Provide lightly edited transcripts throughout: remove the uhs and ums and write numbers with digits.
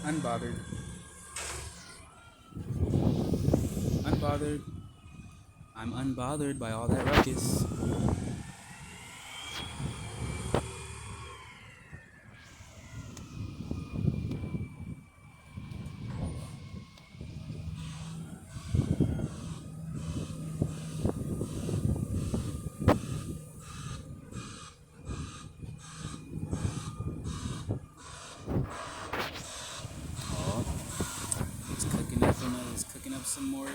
Unbothered. Unbothered. I'm unbothered by all that ruckus. Oh, it's cooking up another. It's cooking up some more.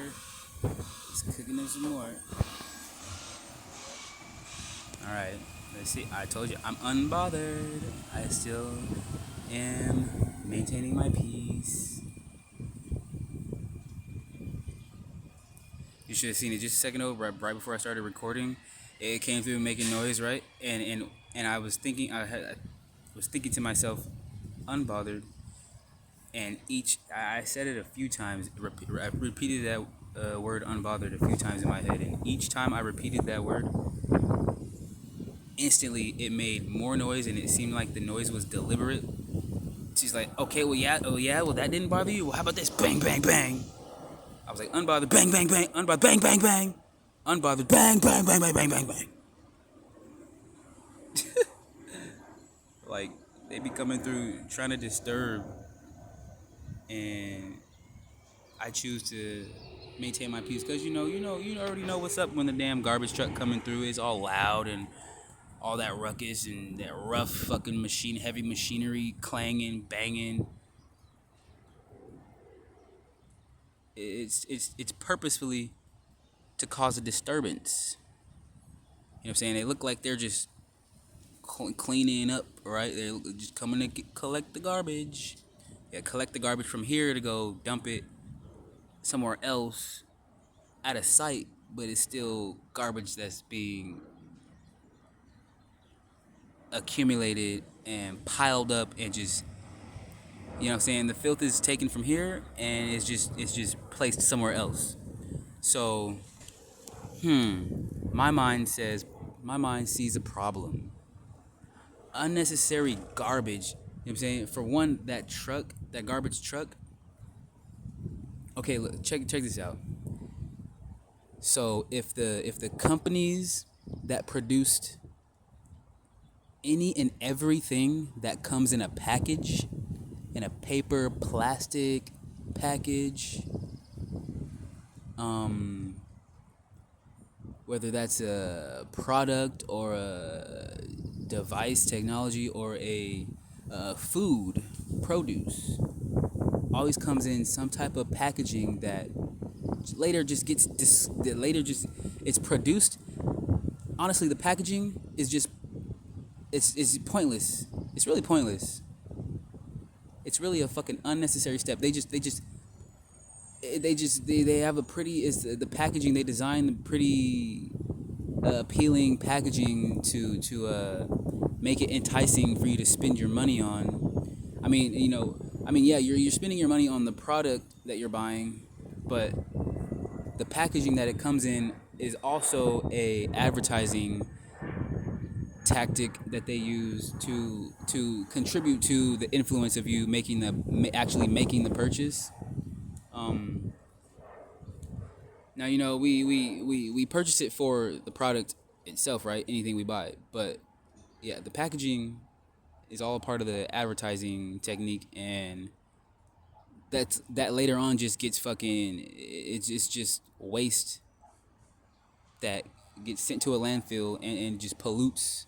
It's cooking up some more. All right. Let's see. I told you I'm unbothered. I still am maintaining my peace. You should have seen it just a second ago, right before I started recording. It came through making noise, right? And I was thinking, I was thinking to myself, unbothered. And I said it a few times. I repeated that word unbothered a few times in my head, and each time I repeated that word, instantly it made more noise, and it seemed like the noise was deliberate. She's like, okay, well, yeah, oh yeah, well, that didn't bother you. Well, how about this? Bang, bang, bang. I was like, unbothered, bang, bang, bang, unbothered, bang, bang, bang, unbothered, bang, bang, bang, bang, bang, bang, bang. Like, they be coming through trying to disturb, and I choose to maintain my peace because you already know what's up when the damn garbage truck coming through is all loud and all that ruckus and that rough fucking heavy machinery clanging, banging. It's purposefully to cause a disturbance. You know what I'm saying? They look like they're just cleaning up, right? They're just coming to collect the garbage. Yeah, collect the garbage from here to go dump it somewhere else out of sight, but it's still garbage that's being accumulated and piled up and just, you know what I'm saying, the filth is taken from here and it's just placed somewhere else. So my mind says, my mind sees a problem. Unnecessary garbage. You know what I'm saying? For one, that garbage truck. Okay, look, check this out. So if the companies that produced any and everything that comes in a package, in a paper, plastic package, um, whether that's a product or a device, technology, or a food, produce, always comes in some type of packaging that later just that later just it's produced. Honestly, the packaging is just it's pointless. It's really pointless. It's really a fucking unnecessary step. They have a pretty is the packaging they design pretty appealing packaging to make it enticing for you to spend your money on. Yeah, you're spending your money on the product that you're buying, but the packaging that it comes in is also a advertising tactic that they use to contribute to the influence of you actually making the purchase. Um, Now we purchase it for the product itself, right? Anything we buy, but yeah, the packaging is all a part of the advertising technique, and that later on just gets fucking it's just waste that gets sent to a landfill and just pollutes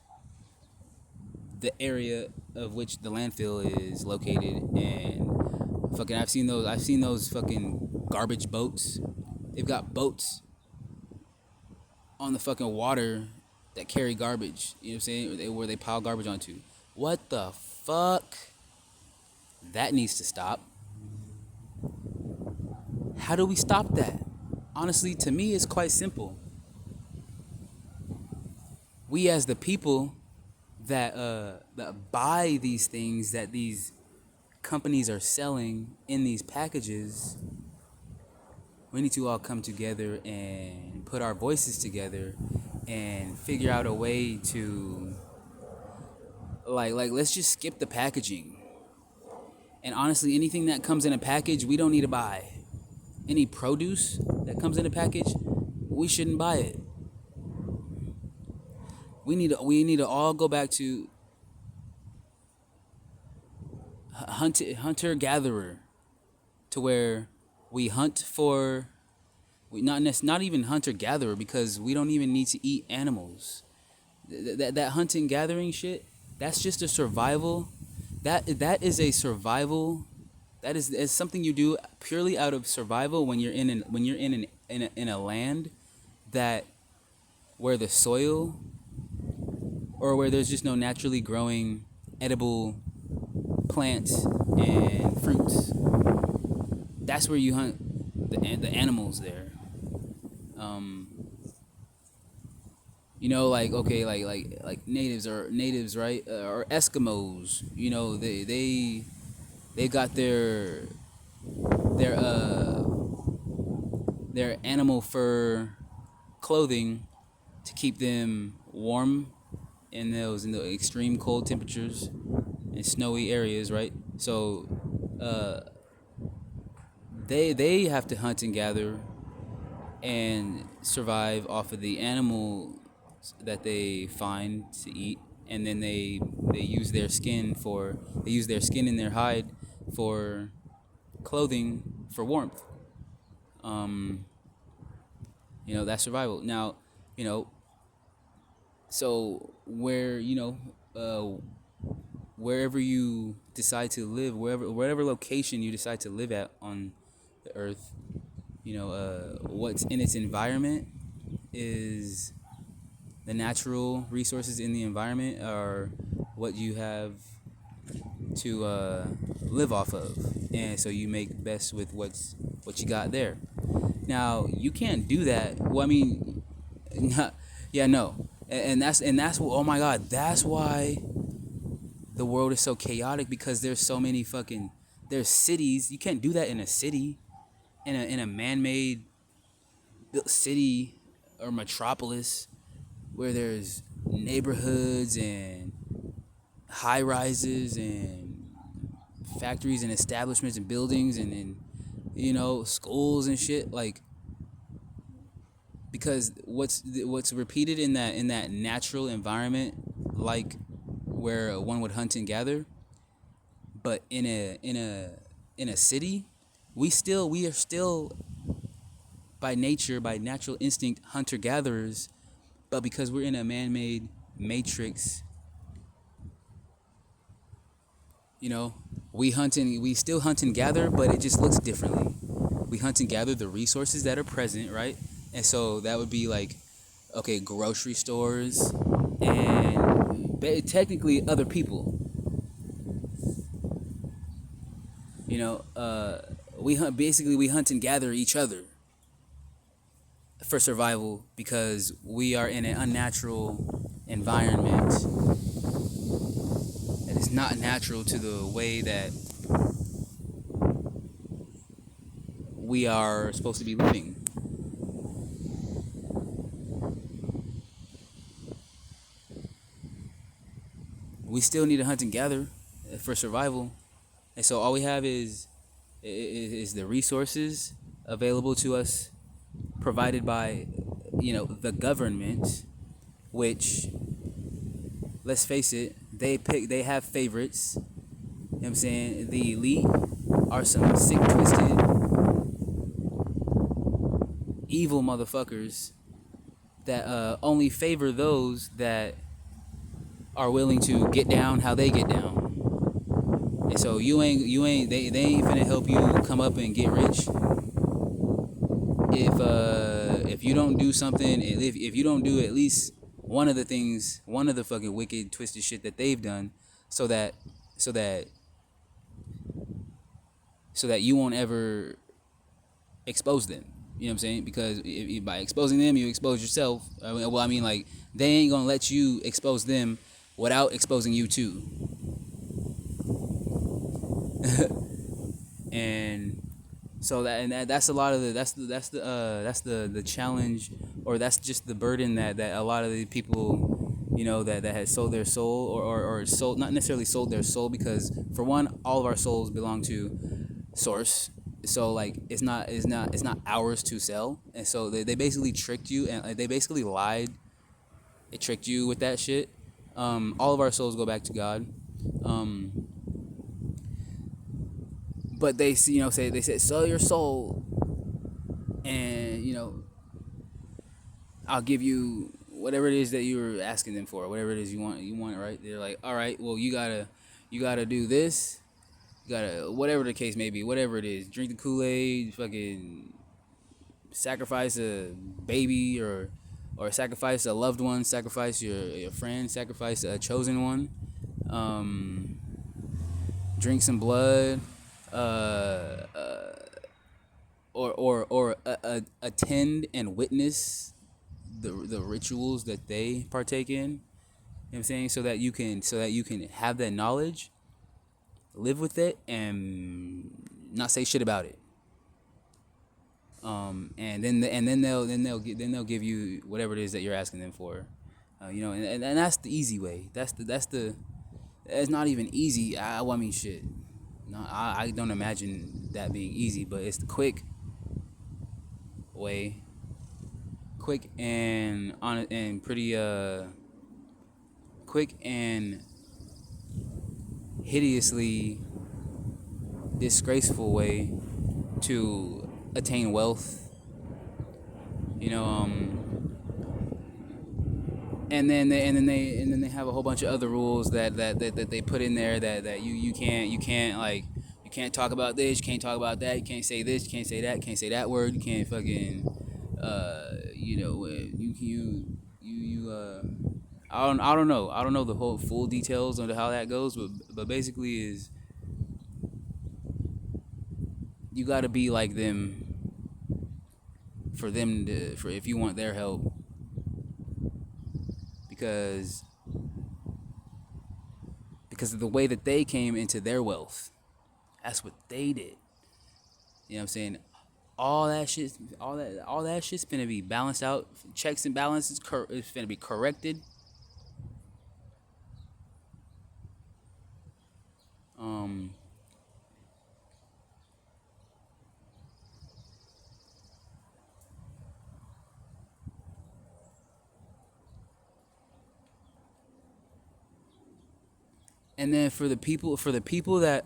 the area of which the landfill is located. And fucking I've seen those fucking garbage boats. They've got boats on the fucking water that carry garbage. You know what I'm saying? Where they pile garbage onto. What the fuck? That needs to stop. How do we stop that? Honestly, to me, it's quite simple. We as the people that buy these things that these companies are selling in these packages, we need to all come together and put our voices together and figure out a way to like let's just skip the packaging. And honestly, anything that comes in a package, we don't need to buy. Any produce that comes in a package, we shouldn't buy it. We need to all go back to hunter gatherer, to where we hunt for, we not even hunter gatherer, because we don't even need to eat animals. That hunting gathering shit, that's just a survival. That is a survival. That is something you do purely out of survival when you're in a land that, where the soil, or where there's just no naturally growing edible plants and fruits. That's where you hunt the animals there. Um, like, okay, like natives, right? Or Eskimos. They got their their animal fur clothing to keep them warm in the extreme cold temperatures and snowy areas, right? So uh, they have to hunt and gather and survive off of the animal that they find to eat, and then they use their skin for they use their skin and their hide for clothing, for warmth. um that's survival. Now, you know so wherever you decide to live, wherever location you decide to live at on the earth, what's in its environment is the natural resources in the environment are what you have to live off of, and so you make best with what you got there. Now, you can't do that. Well, I mean, yeah, no, and that's oh my God, that's why the world is so chaotic, because there's so many fucking there's cities. You can't do that in a city, in a man-made built city or metropolis, where there's neighborhoods and high rises and factories and establishments and buildings and schools and shit, like, because what's repeated in that natural environment, like where one would hunt and gather, but in a city, we are still by nature, by natural instinct, hunter gatherers, but because we're in a man-made matrix, you know, we still hunt and gather, but it just looks differently. We hunt and gather the resources that are present, right? And so that would be like, okay, grocery stores and technically other people. We hunt and gather each other for survival, because we are in an unnatural environment that is not natural to the way that we are supposed to be living. We still need to hunt and gather for survival, and so all we have is the resources available to us, provided by the government, which, let's face it, they have favorites. You know what I'm saying? The elite are some sick, twisted, evil motherfuckers that only favor those that are willing to get down how they get down. And so they ain't finna help you come up and get rich if you don't do something, if you don't do at least one of the things, one of the fucking wicked, twisted shit that they've done, so that so that so that you won't ever expose them. You know what I'm saying? Because by exposing them, you expose yourself. Like, they ain't gonna let you expose them without exposing you too. And so that's a lot of the challenge, or that's just the burden that a lot of the people that has sold their soul, or sold, not necessarily sold their soul, because for one, all of our souls belong to source. So like it's not ours to sell. And so they basically tricked you, and they basically lied. It tricked you with that shit. All of our souls go back to God. um, but they they said sell your soul, and I'll give you whatever it is that you were asking them for, whatever it is you want, right? They're like, all right, well, you gotta do this, you gotta, whatever the case may be, whatever it is, drink the Kool-Aid, fucking sacrifice a baby, or sacrifice a loved one, sacrifice your friend, sacrifice a chosen one, um, drink some blood, attend and witness the rituals that they partake in. You know what I'm saying? So that you can have that knowledge, live with it, and not say shit about it. And then they'll give you whatever it is that you're asking them for. And that's the easy way. It's not even easy. I mean, shit. No, I don't imagine that being easy, but it's the way, quick and on and pretty quick and hideously disgraceful way to attain wealth. You know, and then they have a whole bunch of other rules that they put in there, that you can't like, you can't talk about this, you can't talk about that, you can't say this, you can't say that, can't say that word, you can't fucking I don't know the whole full details of how that goes, but basically is, you got to be like them for if you want their help, because of the way that they came into their wealth. That's what they did. You know what I'm saying? All that shit's gonna be balanced out. Checks and balances is gonna be corrected. Um, and then for the people that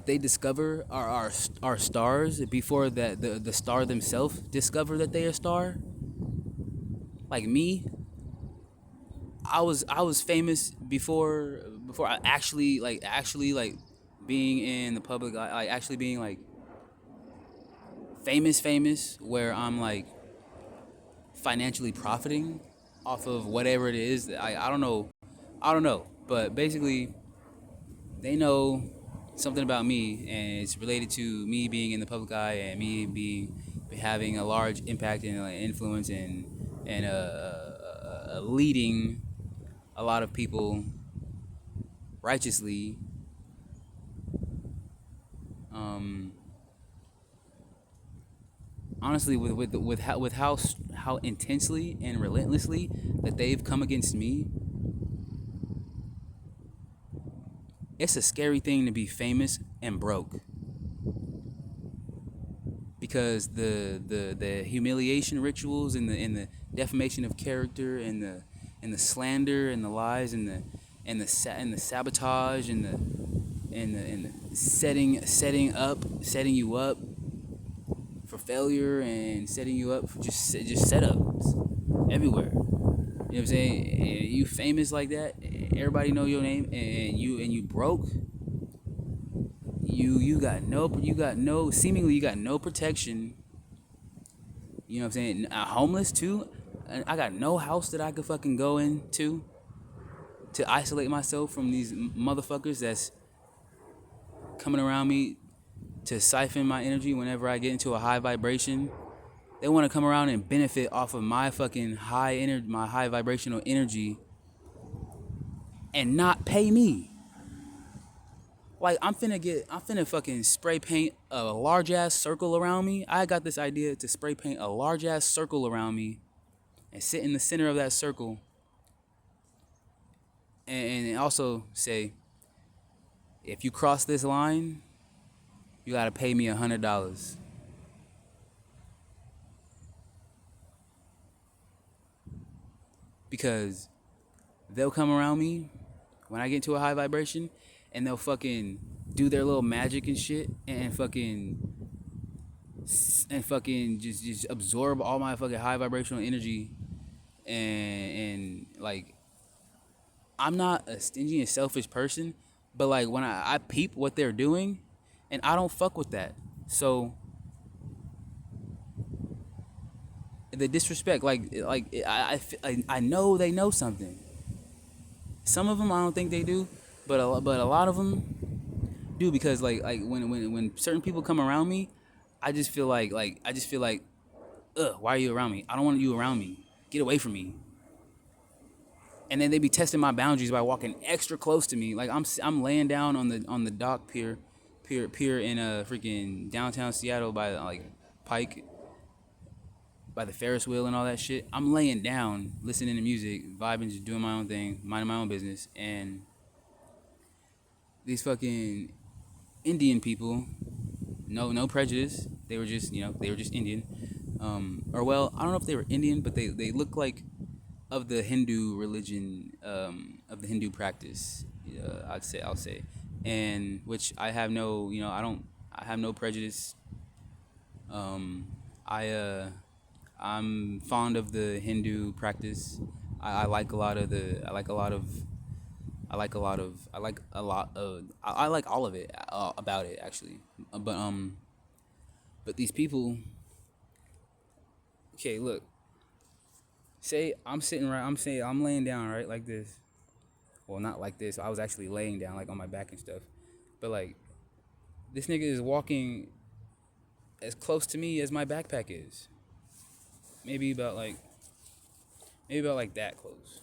they discover are stars before that the star themselves discover that they are a star. Like me, I was famous before I actually being in the public, like actually being like famous, where I'm like financially profiting off of whatever it is that I don't know, but basically they know something about me, and it's related to me being in the public eye, and me being having a large impact and influence, and leading a lot of people righteously. um Honestly, with how intensely and relentlessly that they've come against me, it's a scary thing to be famous and broke, because the humiliation rituals, and the defamation of character, and the slander, and the lies, and the sabotage, and the setting you up for failure, and setting you up for just setups everywhere. You know what I'm saying? You famous like that, everybody know your name, and you broke. You got no seemingly you got no protection. You know what I'm saying? Homeless too. And I got no house that I could fucking go into to isolate myself from these motherfuckers that's coming around me to siphon my energy whenever I get into a high vibration. They want to come around and benefit off of my fucking my high vibrational energy, and not pay me. Like, I'm finna fucking spray paint a large ass circle around me. I got this idea to spray paint a large ass circle around me and sit in the center of that circle and also say, if you cross this line, you gotta pay me $100 because they'll come around me when I get into a high vibration, and they'll fucking do their little magic and shit, and fucking just absorb all my fucking high vibrational energy, and like I'm not a stingy and selfish person, but like when I peep what they're doing, and I don't fuck with that. So the disrespect, I know they know something. Some of them I don't think they do, but a lot of them do, because when certain people come around me, I just feel like, ugh, why are you around me? I don't want you around me. Get away from me. And then they be testing my boundaries by walking extra close to me. Like I'm laying down on the dock pier in freaking downtown Seattle by like Pike, by the Ferris wheel and all that shit. I'm laying down, listening to music, vibing, just doing my own thing, minding my own business, and these fucking Indian people, no prejudice. They were just they were just Indian, or well, I don't know if they were Indian, but they look like of the Hindu religion, of the Hindu practice. I'll say, and which I have no, I have no prejudice. Um, I I'm fond of the Hindu practice. I like a lot of the. I like a lot of. I like a lot of. I like a lot of. I like all of it about it actually. But these people. Okay, look. Say I'm sitting right. I'm saying I'm laying down right like this. Well, not like this. I was actually laying down like on my back and stuff. But like this nigga is walking as close to me as my backpack is. Maybe about like that close.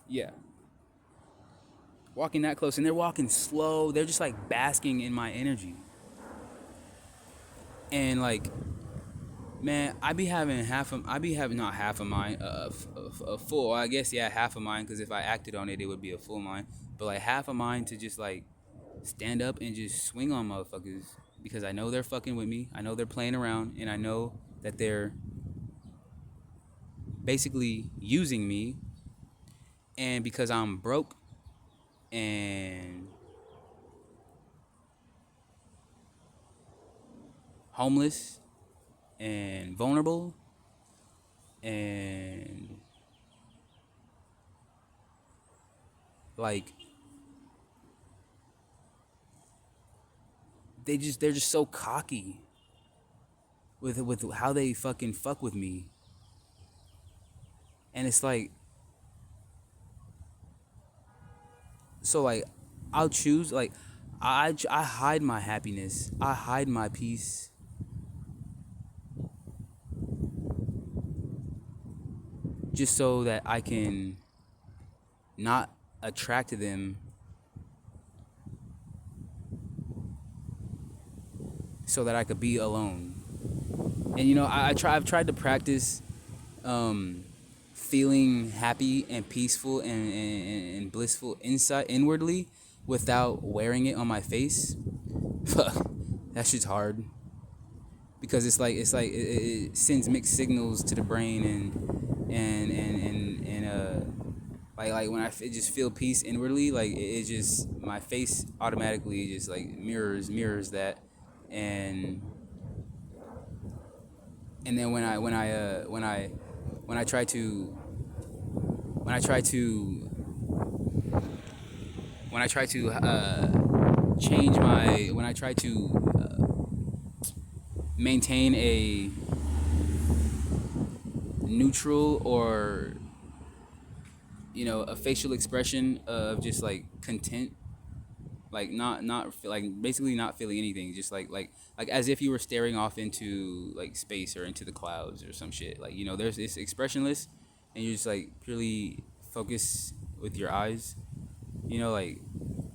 Yeah. Walking that close, and they're walking slow. They're just like basking in my energy. And like, man, I be having not half of mine, a full. I guess yeah, half of mine. Because if I acted on it, it would be a full mine. But like half of mine to just like stand up and just swing on motherfuckers, because I know they're fucking with me. I know they're playing around, and I know that they're basically using me. And because I'm broke and homeless and vulnerable and like they're just so cocky with how they fucking fuck with me. And it's like, so like I'll choose like I hide my happiness. I hide my peace just so that I can not attract them, so that I could be alone. And I've tried to practice feeling happy and peaceful and blissful inside inwardly without wearing it on my face. Fuck, that shit's hard, because it sends mixed signals to the brain, and like when I just feel peace inwardly, like it just, my face automatically just like mirrors that. And and then when I try to when I try to when I try to change my when I try to maintain a neutral, or a facial expression of just like content, like like basically not feeling anything, just like as if you were staring off into like space or into the clouds or some shit, like there's this expressionless, and you're just like purely focus with your eyes, like,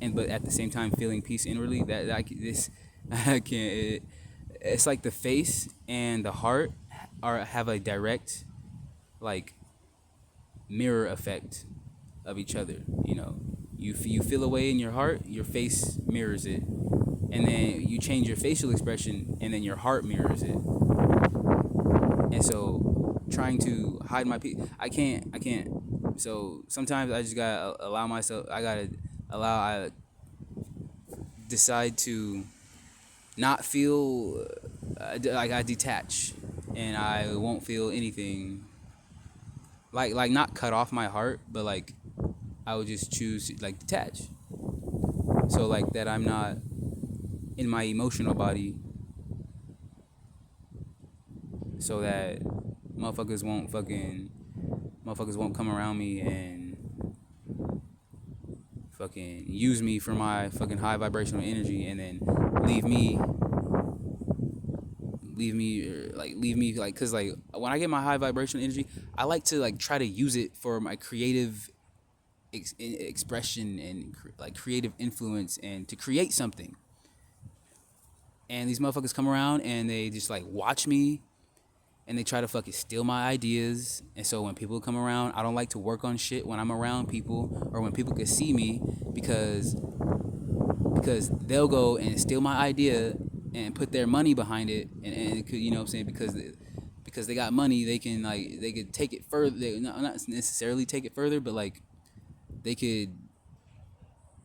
and but at the same time feeling peace inwardly. This I can't. It's like the face and the heart have a direct, like, mirror effect of each other. You know, you feel a way in your heart, your face mirrors it, and then you change your facial expression, and then your heart mirrors it. And so, trying to hide my I can't. So sometimes I just gotta allow myself. I decide to not feel like I detach, and I won't feel anything. Like not cut off my heart, but like I would just choose to, like, detach. So like that I'm not in my emotional body, so that motherfuckers won't fucking motherfuckers won't come around me and fucking use me for my fucking high vibrational energy, and then leave me leave me like, cuz like when I get my high vibrational energy, I like to like try to use it for my creative expression and like creative influence and to create something. And these motherfuckers come around and they just like watch me, and they try to fucking steal my ideas. And so when people come around, I don't like to work on shit when I'm around people, or when people can see me, because they'll go and steal my idea and put their money behind it, and you know what I'm saying, because they got money, they could take it further. They not necessarily take it further, but like they could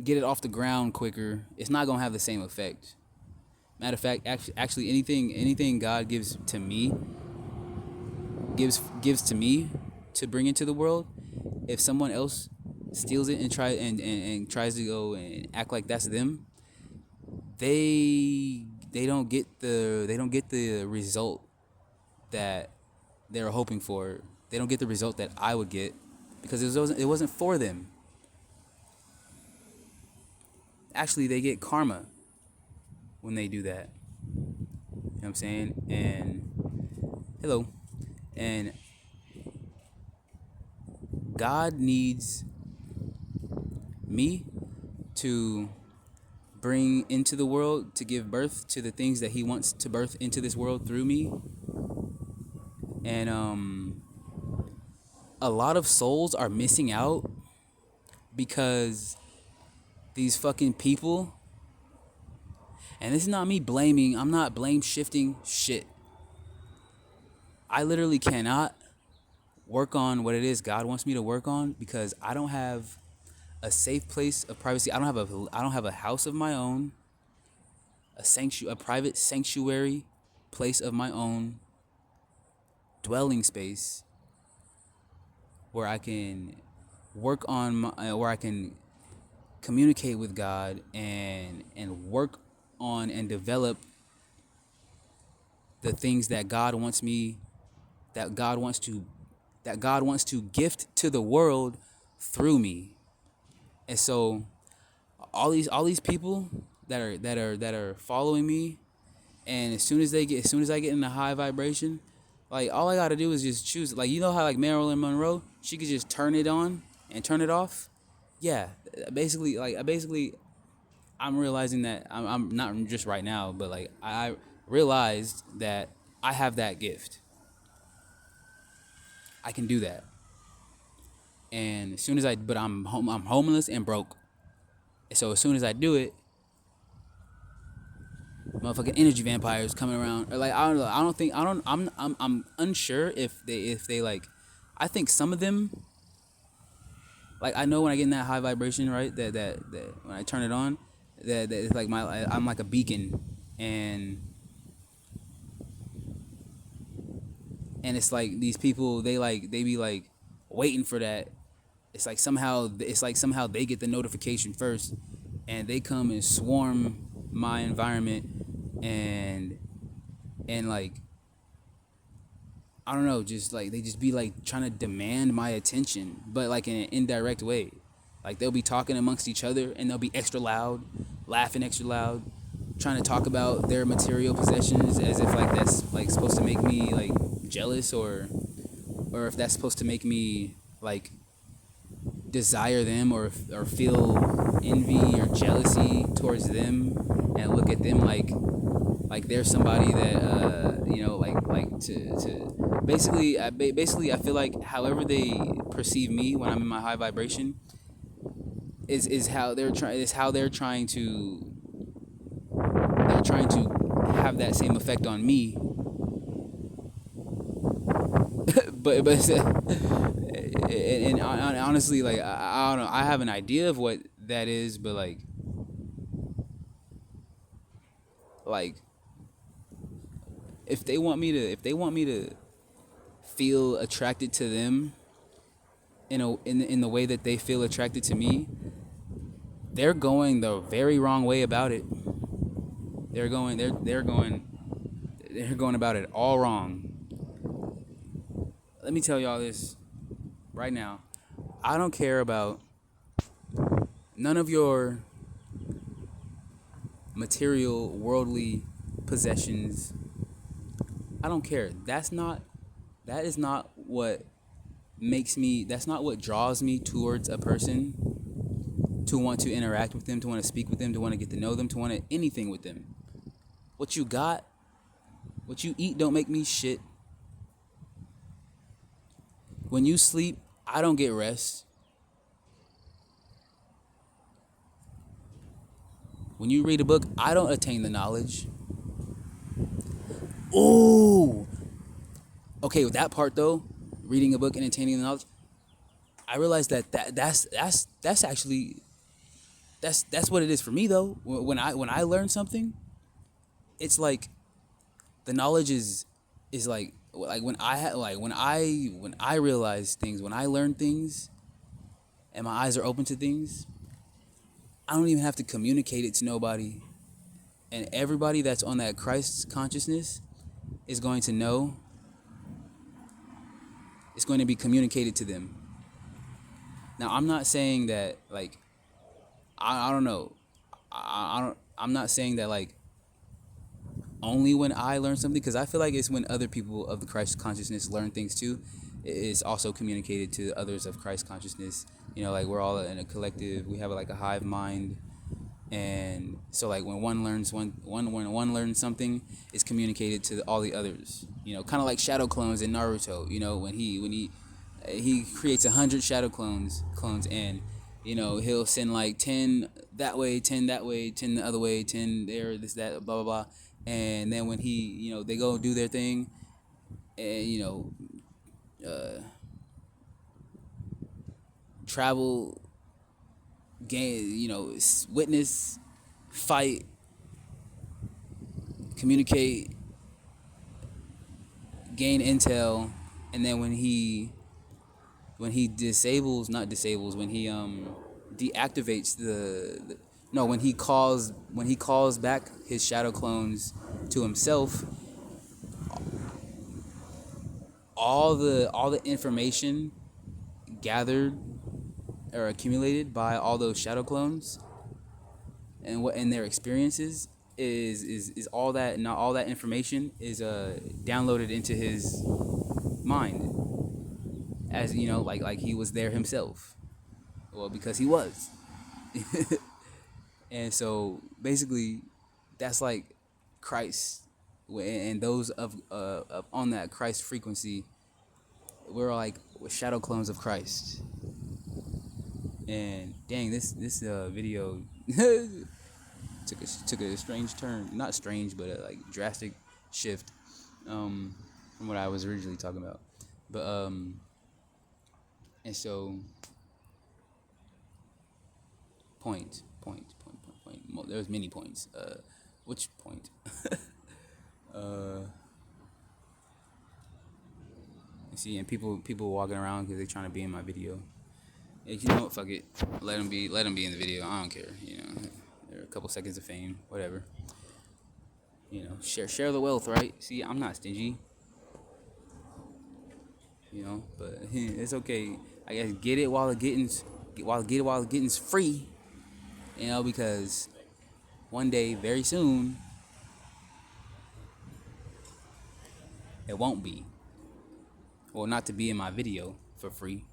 get it off the ground quicker. It's not gonna have the same effect. Matter of fact, actually anything God gives to me to bring into the world, if someone else steals it and tries to go and act like that's them, they don't get the result that they were hoping for. They don't get the result that I would get, because it wasn't for them. Actually, they get karma when they do that. You know what I'm saying? And hello. And God needs me to bring into the world, to give birth to the things that he wants to birth into this world through me. And a lot of souls are missing out because these fucking people, and this is not me blaming, I'm not blame shifting shit. I literally cannot work on what it is God wants me to work on, because I don't have a safe place of privacy. I don't have a house of my own, a private sanctuary place of my own, dwelling space where I can work on where I can communicate with God and work on and develop the things that God wants me that God wants to gift to the world through me. And so all these people that are following me, and as soon as I get in the high vibration, like all I gotta do is just choose. Like, you know how like Marilyn Monroe, she could just turn it on and turn it off. Yeah, basically I'm realizing that I'm not just right now, but like I realized that I have that gift. I can do that. And as soon as but I'm homeless and broke. So as soon as I do it, motherfucking energy vampires coming around. Or like, I don't know. I don't think I don't. I'm unsure if they like. I think some of them. Like, I know when I get in that high vibration, right? That when I turn it on, that it's like I'm like a beacon, and it's like these people, they be like waiting for that. It's like somehow they get the notification first, and they come and swarm my environment, and like, I don't know, just like they just be like trying to demand my attention, but like in an indirect way. Like, they'll be talking amongst each other, and they'll be extra loud, laughing extra loud, trying to talk about their material possessions as if like that's like supposed to make me like jealous, or if that's supposed to make me like desire them, or feel envy or jealousy towards them, and look at them like they're somebody that to basically I feel like however they perceive me when I'm in my high vibration is how they're trying to have that same effect on me. But and honestly, like I don't know, I have an idea of what that is, but like if they want me to feel attracted to them in the way that they feel attracted to me, they're going the very wrong way about it. They're going about it all wrong. Let me tell y'all this right now. I don't care about none of your material, worldly possessions. I don't care. That is not what that's not what draws me towards a person, to want to interact with them, to want to speak with them, to want to get to know them, to want to anything with them. What you got, what you eat don't make me shit. When you sleep, I don't get rest. When you read a book, I don't attain the knowledge. Ooh. Okay, with that part though, reading a book and attaining the knowledge, I realized that's actually that's what it is for me though. When I learn something, it's like the knowledge is like when I realize things, when I learn things, and my eyes are open to things, I don't even have to communicate it to nobody, and everybody that's on that Christ consciousness is going to know. It's going to be communicated to them. Now, I'm not saying that like I don't know. I'm not saying that like only when I learn something, because I feel like it's when other people of the Christ consciousness learn things too. It's also communicated to others of Christ consciousness. Like we're all in a collective. We have like a hive mind, and so like when one learns when one learns something, it's communicated to all the others. Kind of like shadow clones in Naruto. When he creates 100 shadow clones, and he'll send like 10 that way, 10 that way, 10 the other way, 10 there, this, that, blah blah blah. And then when they go do their thing, and travel, gain, witness, fight, communicate, gain intel, and then when he disables, not disables, when he deactivates no, when he calls back his shadow clones to himself, all the information gathered or accumulated by all those shadow clones and their experiences is all that. Not all that information is downloaded into his mind, as like he was there himself. Well, because he was. And so basically that's like Christ, and those of on that Christ frequency, we're like shadow clones of Christ. And dang, this video took a strange turn. Not strange, but a like drastic shift from what I was originally talking about. But and so point. There's many points. Which point? You see, and people walking around because they're trying to be in my video. Hey, you know what? Fuck it. Let them be in the video. I don't care. They're a couple seconds of fame, whatever. Share the wealth, right? See, I'm not stingy. But it's okay. I guess get it while the getting's free. Because one day, very soon, it won't be. Well, not to be in my video for free.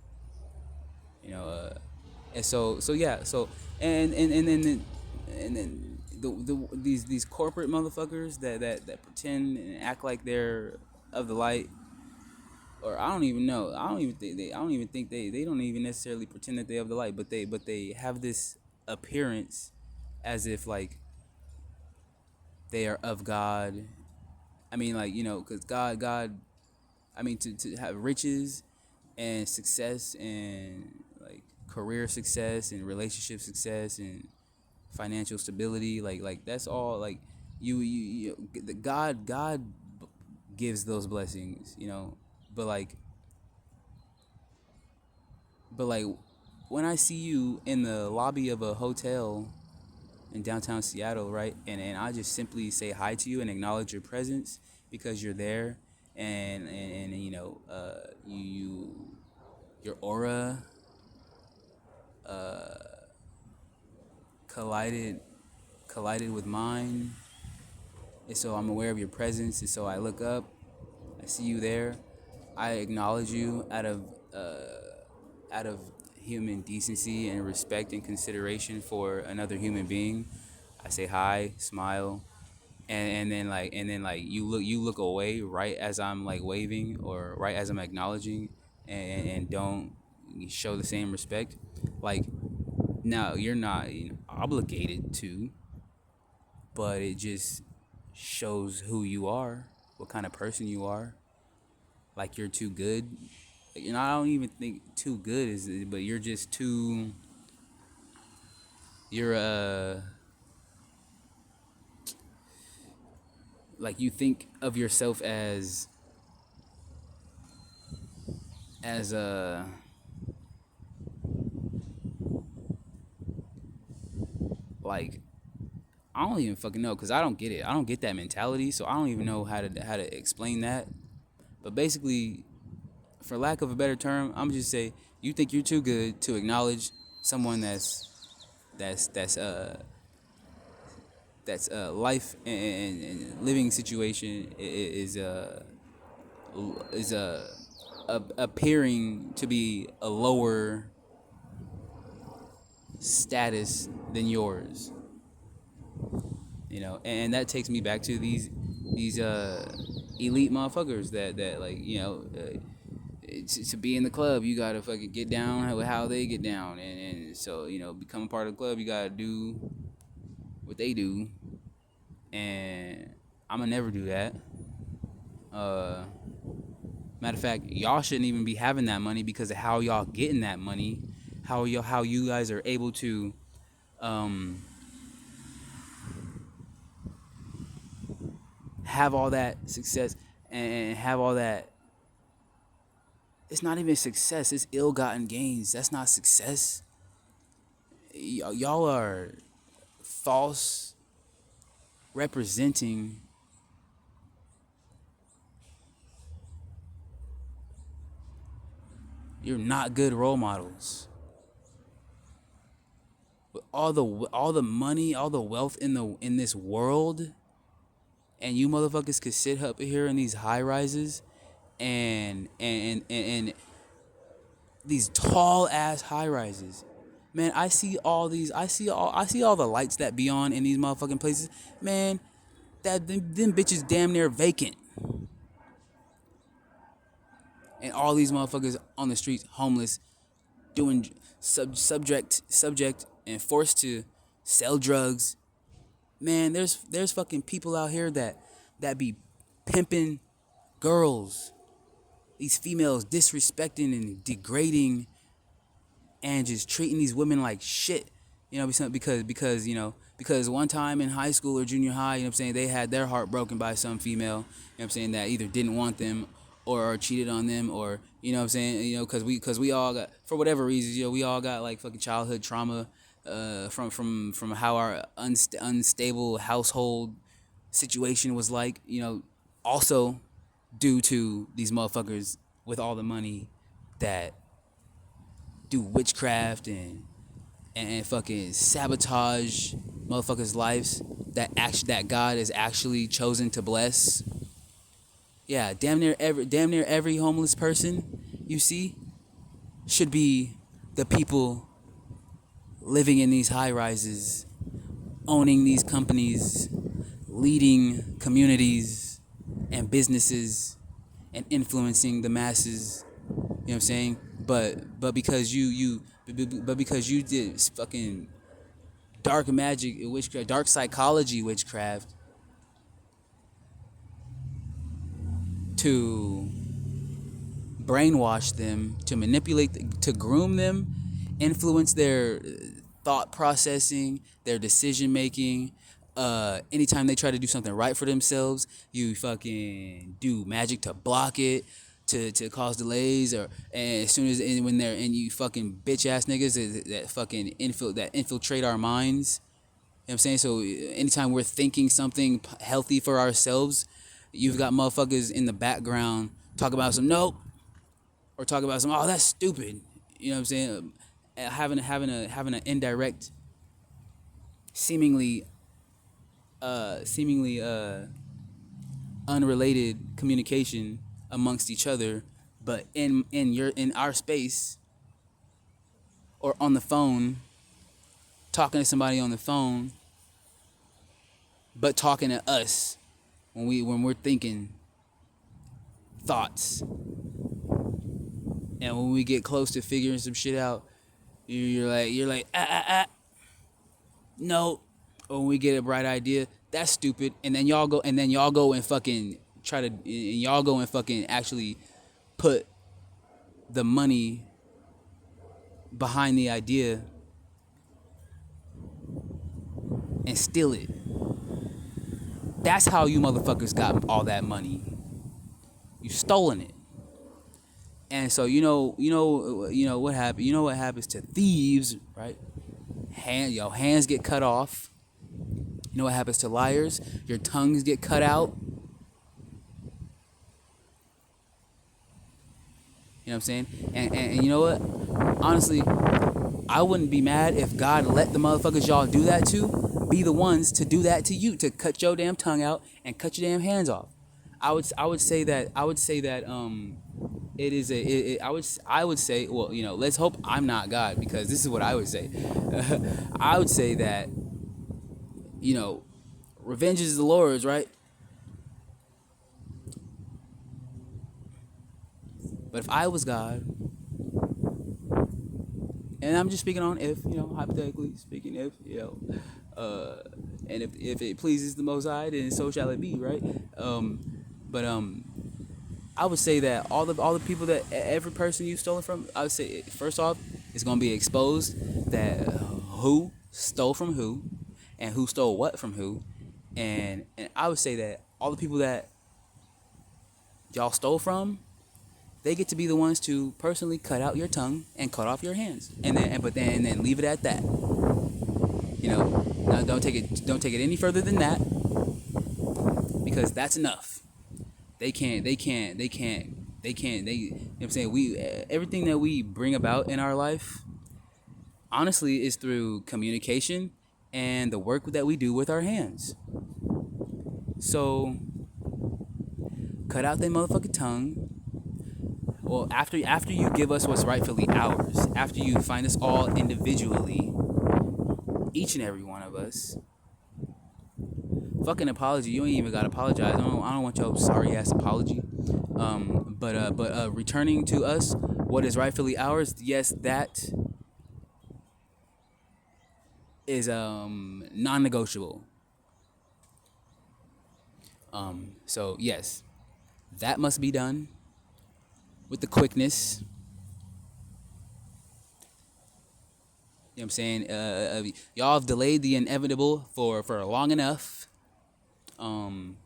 And so yeah. So and then these corporate motherfuckers that pretend and act like they're of the light, or I don't even know. I don't even think they don't even necessarily pretend that they have the light, but they have this appearance as if like they are of God. I mean, like, because God. I mean, to have riches and success and like career success and relationship success and financial stability, like that's all like the God gives those blessings, but like when I see you in the lobby of a hotel in downtown Seattle, right, and I just simply say hi to you and acknowledge your presence because you're there, and your aura collided collided with mine, and so I'm aware of your presence, and so I look up, I see you there, I acknowledge you out of human decency and respect and consideration for another human being. I say hi, smile, and then you look away right as I'm like waving or right as I'm acknowledging, and don't show the same respect. Like, now you're not obligated to, but it just shows who you are, what kind of person you are. Like, you're too good. I don't even think too good is, but you're just too. You're like, you think of yourself as like, I don't even fucking know because I don't get it. I don't get that mentality, so I don't even know how to explain that. But basically, for lack of a better term, I'm just say you think you're too good to acknowledge someone that's that's uh life and living situation is appearing to be a lower status than yours, and that takes me back to these elite motherfuckers that like, to be in the club, you gotta fucking get down with how they get down, and so, become a part of the club, you gotta do what they do, and I'ma never do that. uh Matter of fact, y'all shouldn't even be having that money because of how y'all getting that money, how you guys are able to um have all that success and have all that. It's not even success, it's ill-gotten gains. That's not success. Y'all are false representing you're not good role models. With all the money, all the wealth in this world, and you motherfuckers could sit up here in these high rises and these tall ass high rises. Man, I see all the lights that be on in these motherfucking places. Man, that them bitches damn near vacant. And all these motherfuckers on the streets homeless, doing subject and forced to sell drugs. Man, there's fucking people out here that be pimping girls. These females disrespecting and degrading and just treating these women like shit. Because one time in high school or junior high, they had their heart broken by some female, that either didn't want them or cheated on them, or because we all got, for whatever reasons, we all got like fucking childhood trauma from how our unstable household situation was like, also due to these motherfuckers with all the money that do witchcraft and fucking sabotage motherfuckers' lives that God has actually chosen to bless. Yeah, damn near every homeless person you see should be the people living in these high rises owning these companies, leading communities and businesses, and influencing the masses. You know what I'm saying? But because but because you did fucking dark magic witchcraft, dark psychology witchcraft to brainwash them, to manipulate, to groom them, influence their thought processing, their decision making. Anytime they try to do something right for themselves, you fucking do magic to block it, to cause delays, or and as soon as and when they're and you fucking bitch ass niggas that fucking infiltrate our minds. You know what I'm saying? So anytime we're thinking something healthy for ourselves, you've got motherfuckers in the background talk about some nope, or talk about some, oh, that's stupid. You know what I'm saying? Having an indirect, seemingly seemingly unrelated communication amongst each other, but in our space, or on the phone, talking to somebody on the phone, but talking to us when we're thinking thoughts, and when we get close to figuring some shit out, you're like no. Or when we get a bright idea, that's stupid, and then y'all go and fucking try to, and y'all go and fucking actually put the money behind the idea and steal it. That's how you motherfuckers got all that money. You stolen it. And so what happened. You know what happens to thieves, right? Hands get cut off. You know what happens to liars? Your tongues get cut out. You know what I'm saying? And you know what? Honestly, I wouldn't be mad if God let the motherfuckers y'all do that to be the ones to do that to you, to cut your damn tongue out and cut your damn hands off. I would say that it is I would say, well, let's hope I'm not God, because this is what I would say. I would say that, you know revenge is the Lord's, right? But if I was God, and I'm just speaking on if, hypothetically speaking, if, and if it pleases the Most High, then so shall it be, right? But I would say that all the people, that every person you've stolen from, I would say first off, it's gonna be exposed that who stole from who, and who stole what from who, and I would say that all the people that y'all stole from, they get to be the ones to personally cut out your tongue and cut off your hands, and then leave it at that. Now don't take it any further than that, because that's enough. They you know what I'm saying, we everything that we bring about in our life, honestly, is through communication and the work that we do with our hands. So cut out that motherfucking tongue. Well, after you give us what's rightfully ours, after you find us all individually, each and every one of us, fucking apology. You ain't even gotta apologize. I don't want your sorry ass apology. But returning to us what is rightfully ours, yes, that is non-negotiable. So yes, that must be done with the quickness. You know what I'm saying? Y'all have delayed the inevitable for long enough. Um,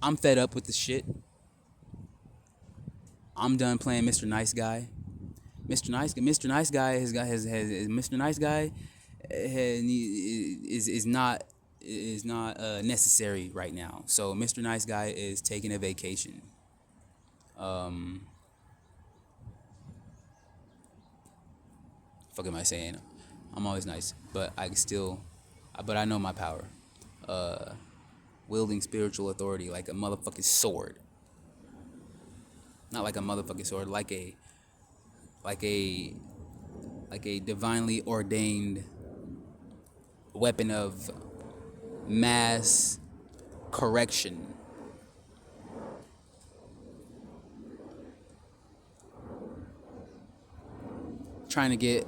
I'm fed up with the shit. I'm done playing Mr. Nice Guy. Mr. Nice Guy has Mr. Nice Guy is not necessary right now. So Mr. Nice Guy is taking a vacation. Um, fuck am I saying? I'm always nice, but I know my power. Uh, Wielding spiritual authority like a motherfucking sword. Not like a motherfucking sword, like a like a divinely ordained weapon of mass correction. Trying to get,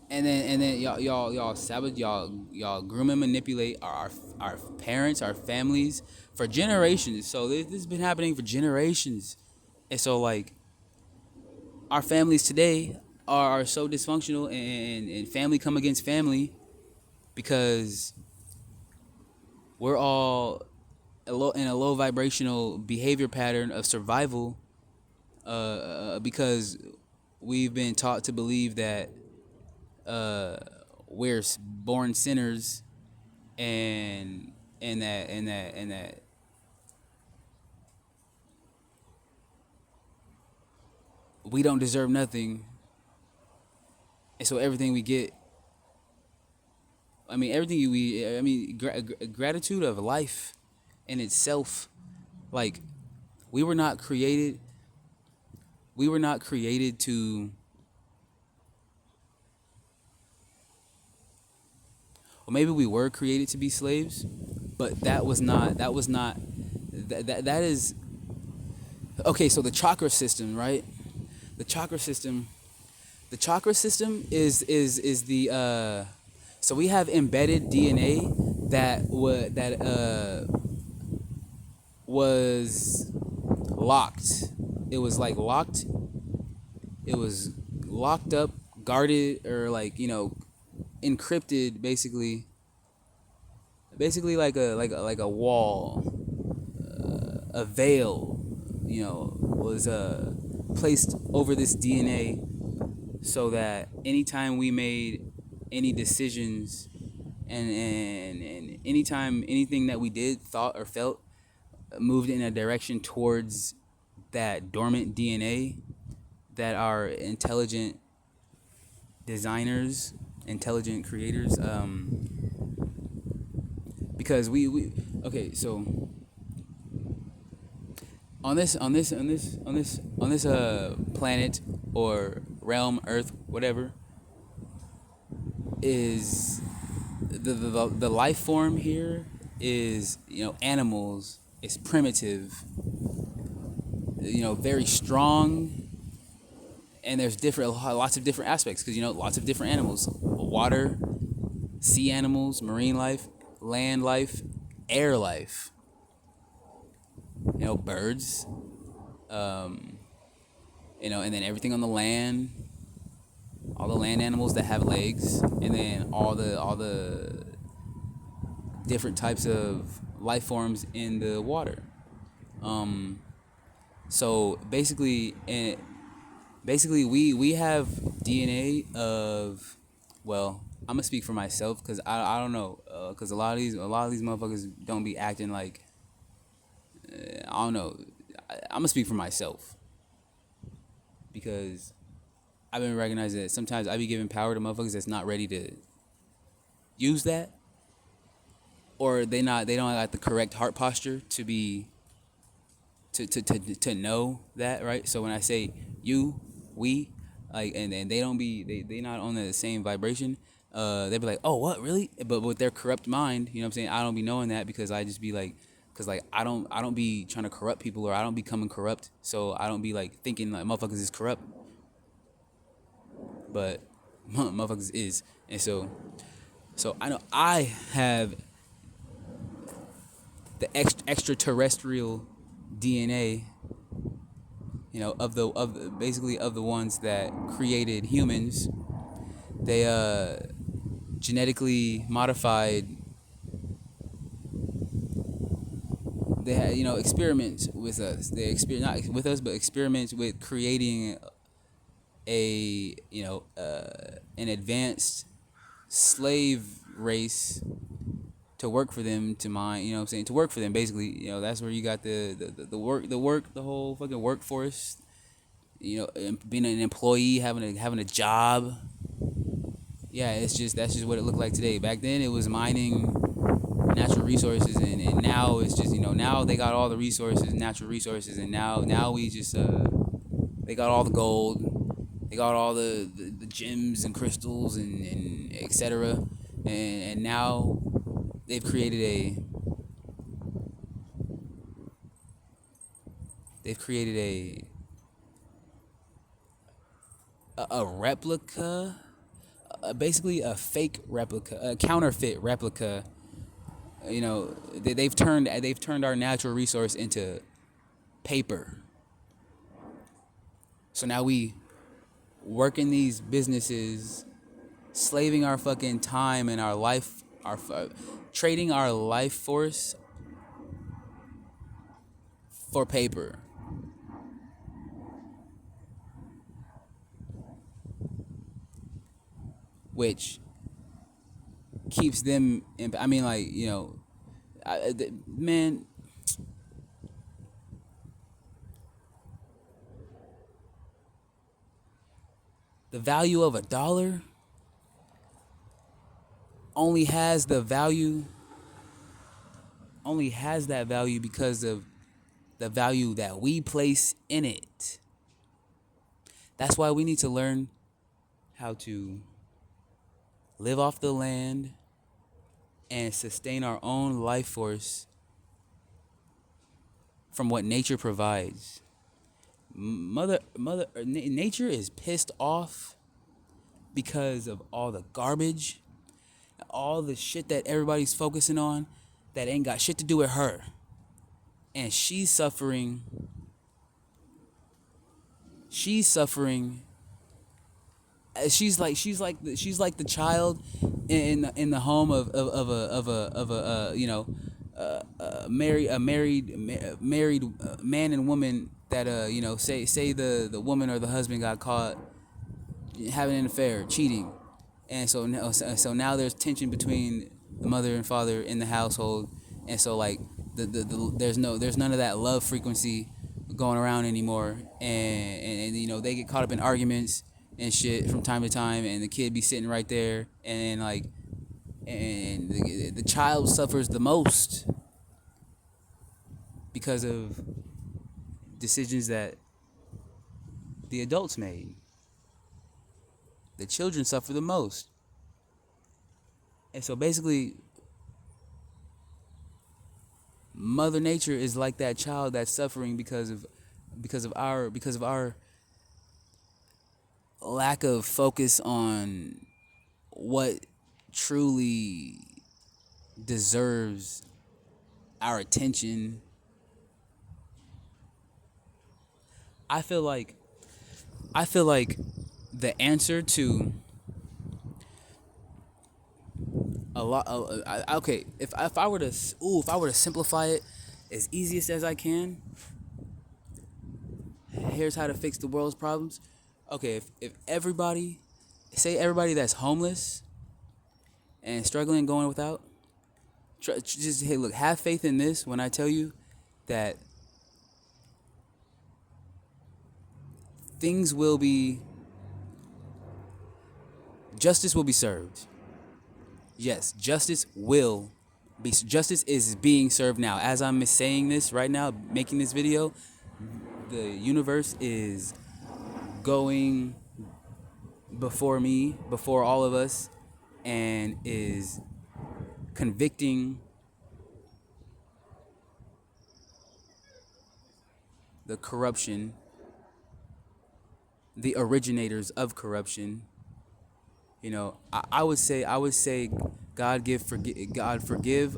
and then y'all sabotage, y'all groom and manipulate our parents, our families for generations. So this has been happening for generations, and so like our families today are so dysfunctional, and family come against family because we're all in a low vibrational behavior pattern of survival, because we've been taught to believe that uh, we're born sinners, and and that we don't deserve nothing, and so everything we get, gratitude of life in itself, like we were not created we were not created to, or maybe we were created to be slaves, but that is okay. So the chakra system, right? the chakra system the chakra system is the so we have embedded DNA that was locked. It was like locked. It was locked up, guarded, or like encrypted, basically like a wall, a veil, was placed over this DNA, so that anytime we made any decisions, and anytime anything that we did, thought, or felt moved in a direction towards that dormant DNA, that our intelligent designers, intelligent creators, because we okay, so on this planet or realm, Earth, whatever, is the life form here is, animals. It's primitive, very strong, and there's lots of different aspects, because lots of different animals: water, sea animals, marine life, land life, air life, birds, and then everything on the land, all the land animals that have legs, and then all the different types of life forms in the water. So basically we have DNA of, well, I'm gonna speak for myself, because I don't know, because a lot of these motherfuckers don't be acting like, I don't know. I'm gonna speak for myself, because I've been recognizing that sometimes I be giving power to motherfuckers that's not ready to use that, or they don't have the correct heart posture to be to know that, right? So when I say you, we, like, and they don't be they not on the same vibration, they be like, oh, what, really? But with their corrupt mind, you know what I'm saying, I don't be knowing that, because I just be like, because like I don't be trying to corrupt people, or I don't becoming corrupt, so I don't be like thinking like motherfuckers is corrupt, but motherfuckers is. And so I know I have the extraterrestrial DNA, basically of the ones that created humans. They genetically modified. They had, experiments with us. They not with us, but experiments with creating an advanced slave race to work for them, to mine, what I'm saying, to work for them, basically. That's where you got the whole fucking workforce, and being an employee, having a job. Yeah, that's just what it looked like today. Back then it was mining natural resources, and now it's just, now they got all the resources, natural resources, and now we just they got all the gold, they got all the gems and crystals, and etc. and now they've created a they've created a replica, basically a fake replica, a counterfeit replica. They've turned our natural resource into paper. So now we work in these businesses, slaving our fucking time and our life, trading our life force for paper, which keeps them. I mean, like, man, the value of a dollar only has the value, only has that value because of the value that we place in it. That's why we need to learn how to live off the land and sustain our own life force from what nature provides. Nature is pissed off because of all the garbage, all the shit that everybody's focusing on that ain't got shit to do with her. And she's suffering. She's suffering. She's like the child in the home of a married man and woman that say the woman or the husband got caught having an affair, cheating, and so now there's tension between the mother and father in the household, and so like there's none of that love frequency going around anymore, and they get caught up in arguments and shit from time to time, and the kid be sitting right there, and like and the child suffers the most because of decisions that the adults made. The children suffer the most. And so basically, Mother Nature is like that child that's suffering because of our lack of focus on what truly deserves our attention. I feel like the answer to a lot. Okay, if I were to simplify it as easiest as I can, here's how to fix the world's problems. Okay, if everybody, say everybody that's homeless and struggling, going without, just hey, look, have faith in this when I tell you that things will be, justice will be served. Yes, justice is being served now. As I'm saying this right now, making this video, the universe is going before me, before all of us, and is convicting the corruption, the originators of corruption. I would say God forgive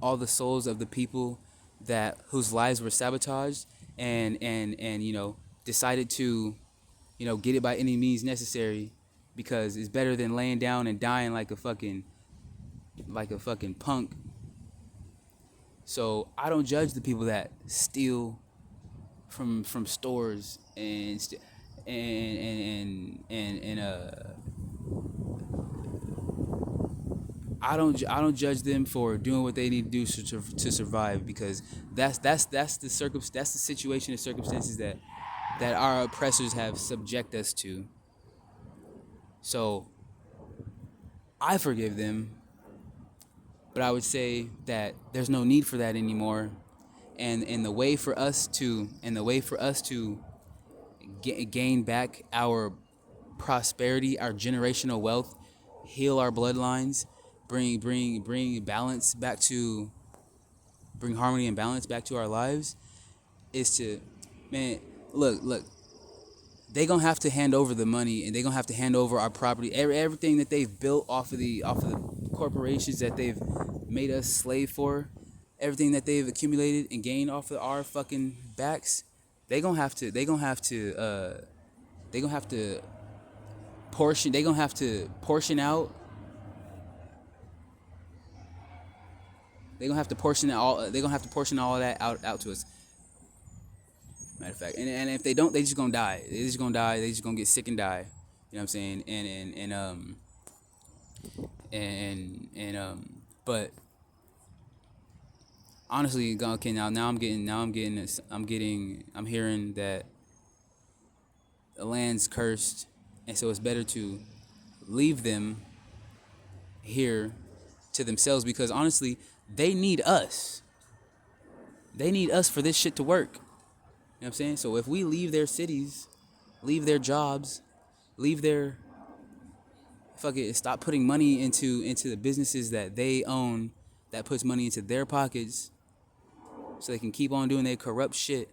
all the souls of the people that whose lives were sabotaged and decided to get it by any means necessary, because it's better than laying down and dying like a fucking punk. So I don't judge the people that steal from stores and I don't judge them for doing what they need to do to survive, because that's the situation and circumstances that our oppressors have subject us to. So I forgive them, but I would say that there's no need for that anymore. And the way for us to gain back our prosperity, our generational wealth, heal our bloodlines, bring balance back to bring harmony and balance back to our lives is to, man, look, they gonna have to hand over the money, and they gonna have to hand over our property, everything that they've built off of the corporations that they've made us slave for, everything that they've accumulated and gained off of our fucking backs. They gonna have to portion. They gonna have to portion out. They gonna have to portion all. They gonna have to portion all of that out to us. Matter of fact, and if they don't, they just gonna die. They just gonna die. They just gonna get sick and die. You know what I'm saying? But honestly, okay, I'm hearing that the land's cursed, and so it's better to leave them here to themselves, because honestly, they need us. They need us for this shit to work. You know what I'm saying? So if we leave their cities, leave their jobs, leave their fuck it, stop putting money into the businesses that they own, that puts money into their pockets, so they can keep on doing their corrupt shit.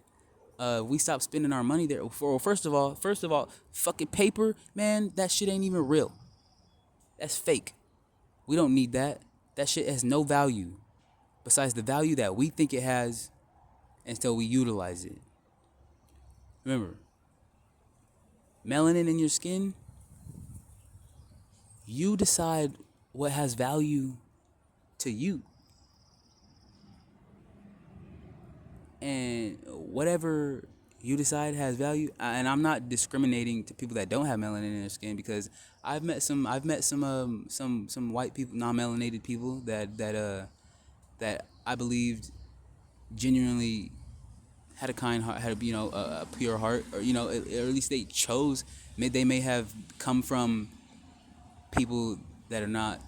We stop spending our money there. First of all, fucking paper, man, that shit ain't even real. That's fake. We don't need that. That shit has no value besides the value that we think it has until we utilize it. Remember, melanin in your skin, you decide what has value to you. And whatever you decide has value, and I'm not discriminating to people that don't have melanin in their skin, because I've met some white people, non-melanated people that I believed genuinely had a kind heart, had a pure heart, or or at least they may have come from people that are not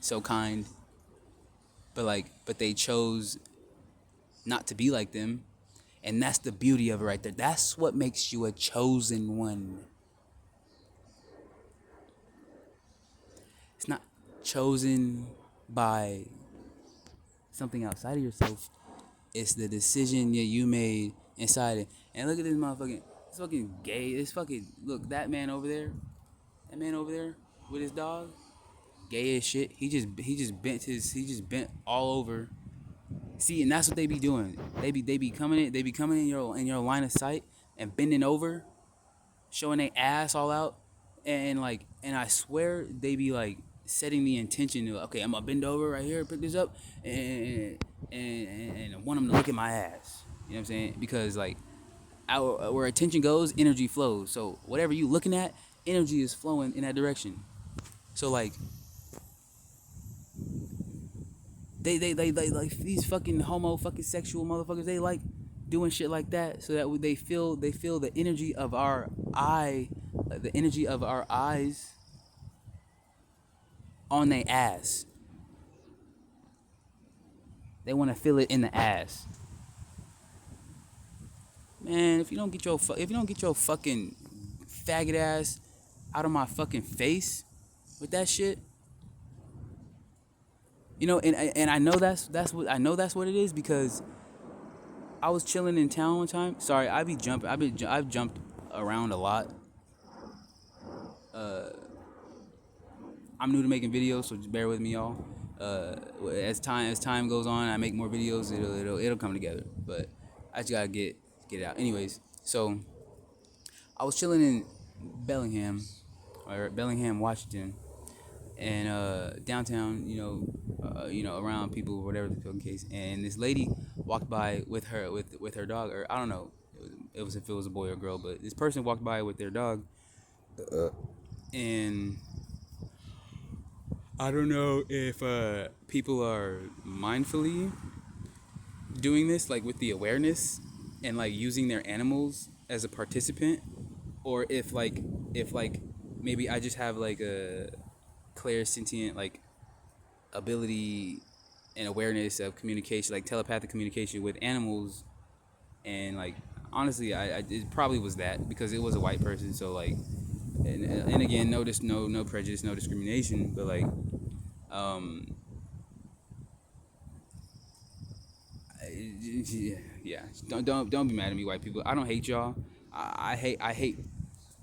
so kind, but they chose not to be like them. And that's the beauty of it right there. That's what makes you a chosen one. It's not chosen by something outside of yourself. It's the decision that you made inside it. And look at this motherfucking, it's fucking gay. It's fucking, look, that man over there with his dog, gay as shit. He just bent all over. See, and that's what they be doing. They be coming in your line of sight and bending over, showing their ass all out, and I swear they be like setting the intention to, okay, I'm gonna bend over right here, pick this up, and I want them to look at my ass. You know what I'm saying? Because where attention goes, energy flows. So whatever you looking at, energy is flowing in that direction. So They like these fucking homo fucking sexual motherfuckers. They like doing shit like that so that they feel the energy of our the energy of our eyes on their ass. They want to feel it in the ass. Man, if you don't get your fucking faggot ass out of my fucking face with that shit. And I know that's what it is, because I was chilling in town one time. Sorry, I've jumped around a lot. I'm new to making videos, so just bear with me, y'all. As time goes on, I make more videos. It'll come together. But I just gotta get it out. Anyways, so I was chilling in Bellingham, Washington, and downtown, around people, whatever the fucking case. And this lady walked by with her dog, or I don't know, if it was a boy or girl, but this person walked by with their dog, and I don't know if people are mindfully doing this, like with the awareness and like using their animals as a participant, or if maybe I just have like a clairsentient ability and awareness of communication, like telepathic communication with animals. And honestly, I it probably was that, because it was a white person, so And again, no prejudice, no discrimination, but like, um, yeah, don't be mad at me, white people. I don't hate y'all. I hate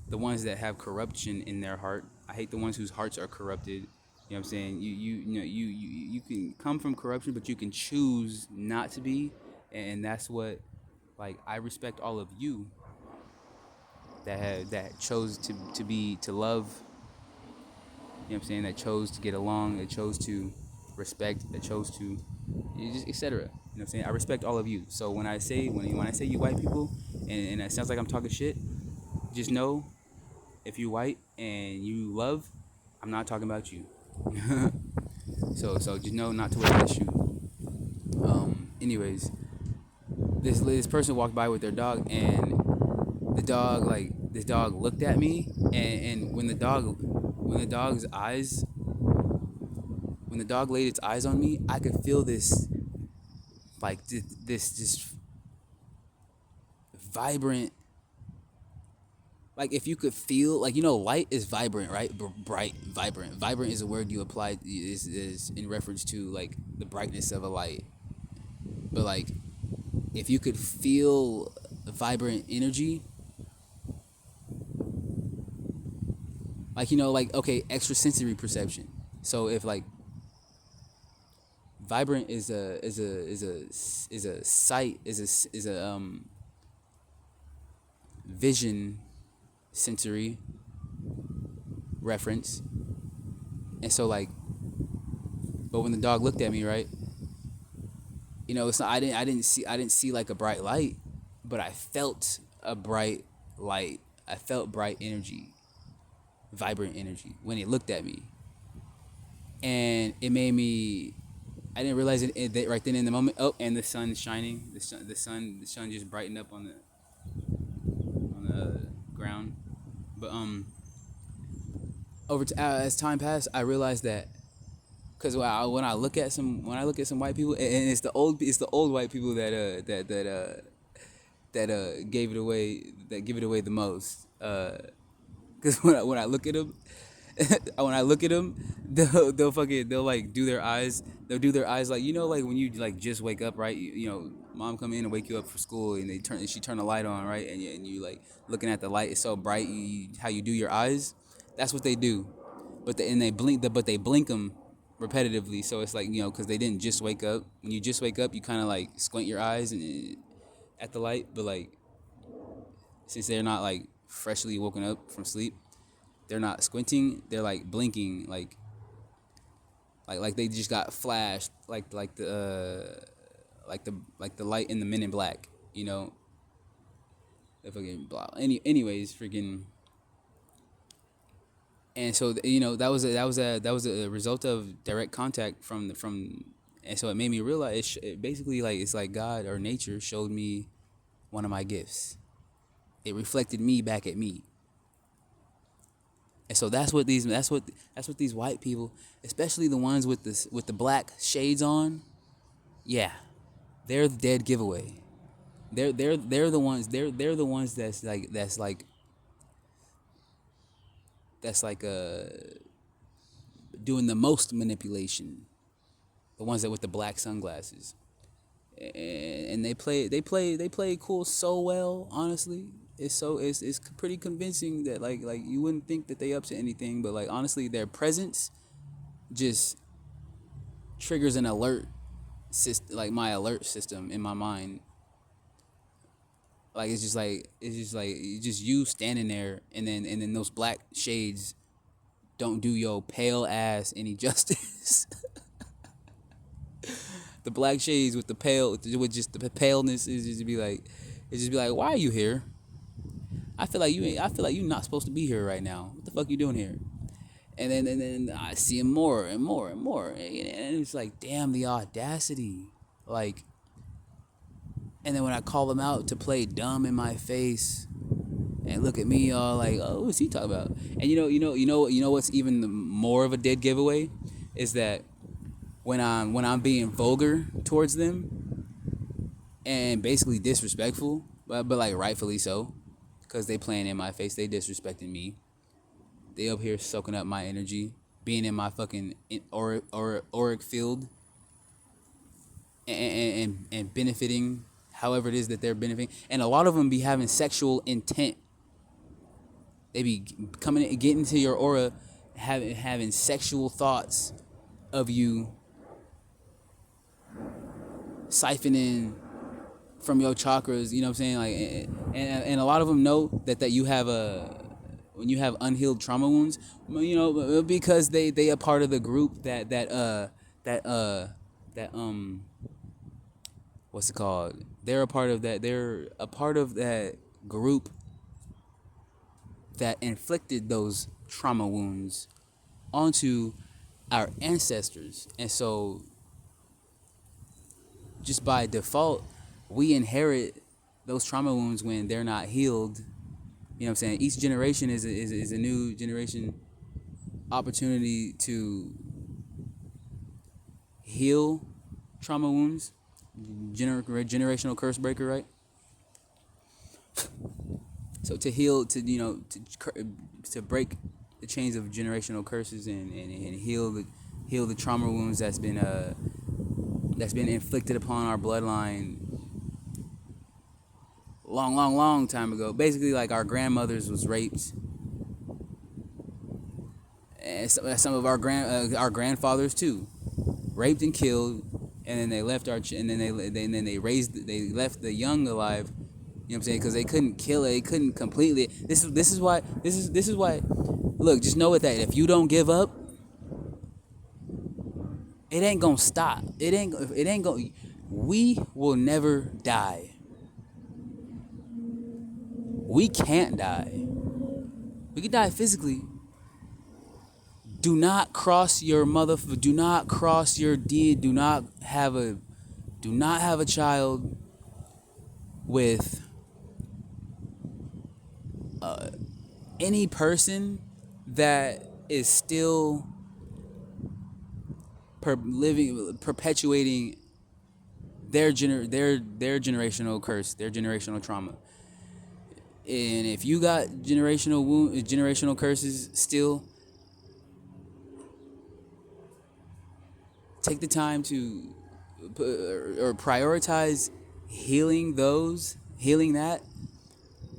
the ones that have corruption in their heart. I hate the ones whose hearts are corrupted. You know what I'm saying? You can come from corruption, but you can choose not to be, and that's what, like, I respect all of you that chose to love. You know what I'm saying? That chose to get along, that chose to respect, that chose to, just etc. You know what I'm saying? I respect all of you. So when I say you white people, and it sounds like I'm talking shit, just know, if you white and you love, I'm not talking about you. So just know not to wear that shoe. Anyways, this person walked by with their dog, and the dog, like, this dog looked at me, and when the dog laid its eyes on me, I could feel this, like, this vibrant, like, if you could feel, like, light is vibrant, right? Bright, vibrant is a word you apply, is in reference to, like, the brightness of a light. But, like, if you could feel vibrant energy, like, like, okay, extrasensory perception. So if, like, vibrant is a sight, is a vision sensory reference. And so, like, but when the dog looked at me, right, it's not, I didn't see like a bright light, but I felt a bright light. I felt bright energy, vibrant energy when it looked at me. And it made me, I didn't realize it right then in the moment. Oh, and the sun is shining. The sun just brightened up on the ground. But as time passed, I realized that, because when I look at some white people, and it's the old white people that gave it away, that give it away the most. Because when I look at them, when I look at them, they'll like do their eyes. They'll do their eyes, like, like when you, like, just wake up, right? Mom come in and wake you up for school, and she turn the light on, right? And you like looking at the light. It's so bright. How you do your eyes, that's what they do. But they blink them repetitively. So it's like, because they didn't just wake up. When you just wake up, you kind of like squint your eyes at the light. But, like, since they're not, like, freshly woken up from sleep, they're not squinting. They're, like, blinking, like they just got flashed, like the light in the Men in Black. If I get blah. Anyways, freaking. And so, that was a result of direct contact from. And so it made me realize, it basically, like, it's like God or nature showed me one of my gifts. It reflected me back at me. And so that's what these white people, especially the ones with the black shades on, yeah, they're the dead giveaway. They're the ones that's like doing the most manipulation. The ones that with the black sunglasses, and they play it cool so well. Honestly, it's pretty convincing that, like you wouldn't think that they up to anything, but, like, honestly, their presence just triggers an alert system, like my alert system in my mind. Like, it's just you standing there, and then those black shades don't do your pale ass any justice. The black shades with just the paleness is just be like, why are you here? I feel like you're not supposed to be here right now. What the fuck you doing here? And then I see him more and more and more, and it's like, damn, the audacity. Like, and then when I call him out to play dumb in my face and look at me all like, oh, what's he talking about? And what's even more of a dead giveaway is that when I'm being vulgar towards them and basically disrespectful, but like rightfully so, because they playing in my face, they disrespecting me. They up here soaking up my energy, being in my fucking auric field, and benefiting however it is that they're benefiting. And a lot of them be having sexual intent. They be coming, getting to your aura, having sexual thoughts of you, siphoning from your chakras. You know what I'm saying? Like, and a lot of them know that you have a when you have unhealed trauma wounds. You know, because they are part of the group that what's it called? They're a part of that. They're a part of that group that inflicted those trauma wounds onto our ancestors. And so just by default, we inherit those trauma wounds when they're not healed. You know what I'm saying? Each generation is a new generation opportunity to heal trauma wounds. Generational curse breaker, right? So to heal, to break the chains of generational curses and heal the trauma wounds that's been inflicted upon our bloodline long time ago. Basically, like our grandmothers was raped, and some of our grandfathers too, raped and killed, and then they left and then they left the young alive. You know what I'm saying? Because they couldn't kill it, they couldn't completely. This is why. Look, just know it that if you don't give up, it ain't gonna stop. It ain't gonna. We will never die. We can't die. We can die physically. Do not cross your mother. Do not cross your deed. Do not have a child with any person that is still perpetuating their generational curse, their generational trauma. And if you got generational curses still, take the time to or prioritize healing that.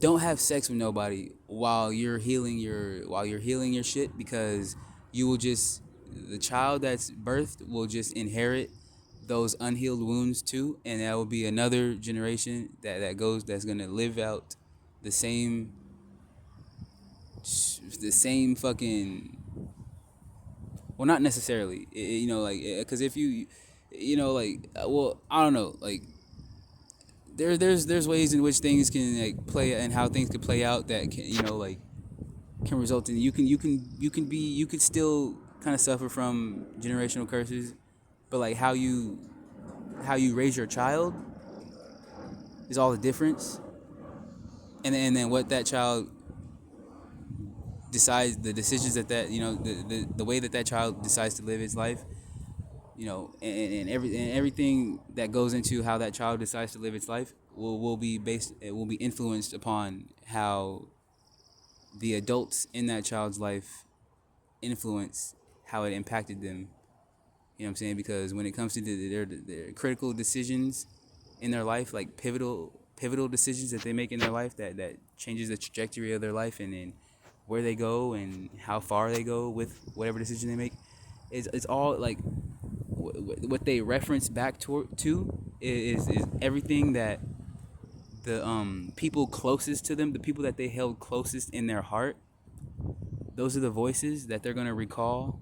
Don't have sex with nobody while you're healing your shit, because you will just the child that's birthed will just inherit those unhealed wounds too, and that will be another generation that's gonna live out the same fucking, well, not necessarily, like, because if well, I don't know, like, there's ways in which things can like play and how things could play out that can, like, can result in you could still kind of suffer from generational curses, but like how you raise your child is all the difference, and then what that child decides, the decisions the way that child decides to live its life, and everything that goes into how that child decides to live its life will be influenced upon how the adults in that child's life influence how it impacted them. You know what I'm saying? Because when it comes to their critical decisions in their life, like pivotal decisions that they make in their life that changes the trajectory of their life, and then where they go and how far they go with whatever decision they make, it's all like what they reference back to is everything that the people closest to them, the people that they held closest in their heart, those are the voices that they're gonna recall,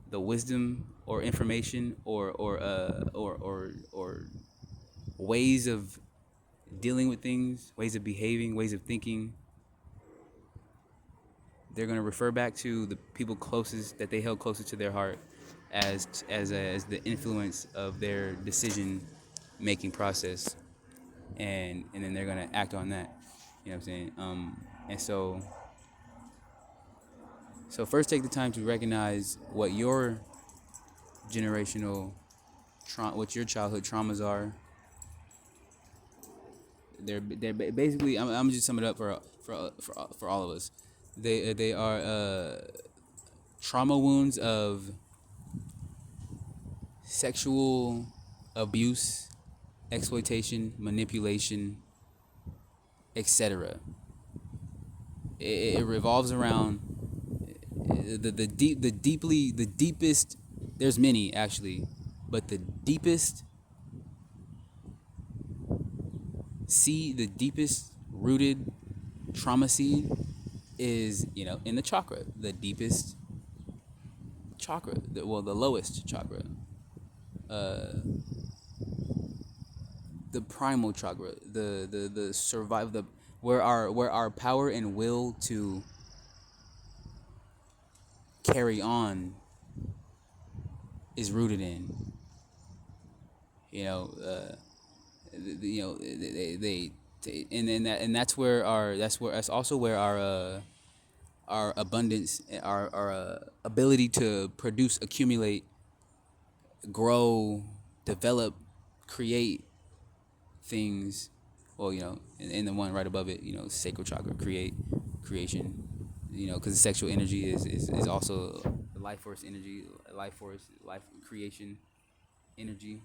the wisdom or information or ways of dealing with things, ways of behaving, ways of thinking. They're gonna refer back to the people closest that they held closest to their heart as the influence of their decision making process, and then they're gonna act on that. You know what I'm saying? And so first take the time to recognize what your generational what your childhood traumas are. They're basically, I'm just sum it up for all of us. They are trauma wounds of sexual abuse, exploitation, manipulation, etc. It revolves around the deepest. There's many actually, but the deepest seed, the deepest rooted trauma seed is, in the chakra, the deepest chakra, the lowest chakra, the primal chakra, the survive the where our power and will to carry on is rooted in. You know, and that's where that's also where our abundance, our ability to produce, accumulate, grow, develop, create things. Well, in the one right above it, sacral chakra, creation. Because sexual energy is also the life force energy, life force, life creation energy.